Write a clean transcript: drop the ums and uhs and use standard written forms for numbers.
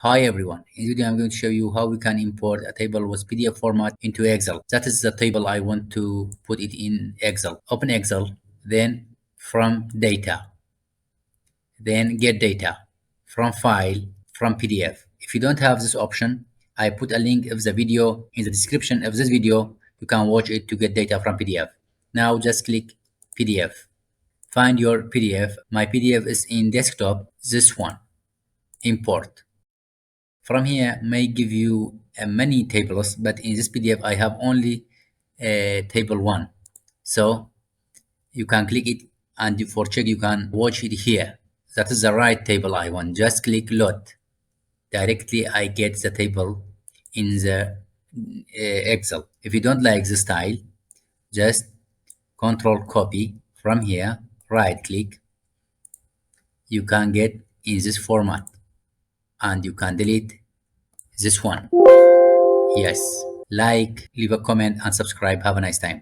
Hi everyone, in this video I'm going to show you how we can import a table with PDF format into Excel. That is the table I want to put it in Excel. Open Excel, then from data, then get data, from file, from PDF. If you don't have this option, I put a link of the video in the description of this video. You can watch it to get data from PDF. Now just click PDF. Find your PDF. My PDF is in desktop, this one, import. From here may give you many tables, but in this PDF I have only table 1. So you can click it, and for check you can watch it here. That is the right table I want. Just click load. Directly I get the table in the Excel. If you don't like the style, just control copy from here, right click. You can get in this format, and you can delete this one. Yes, like, leave a comment and subscribe. Have a nice time.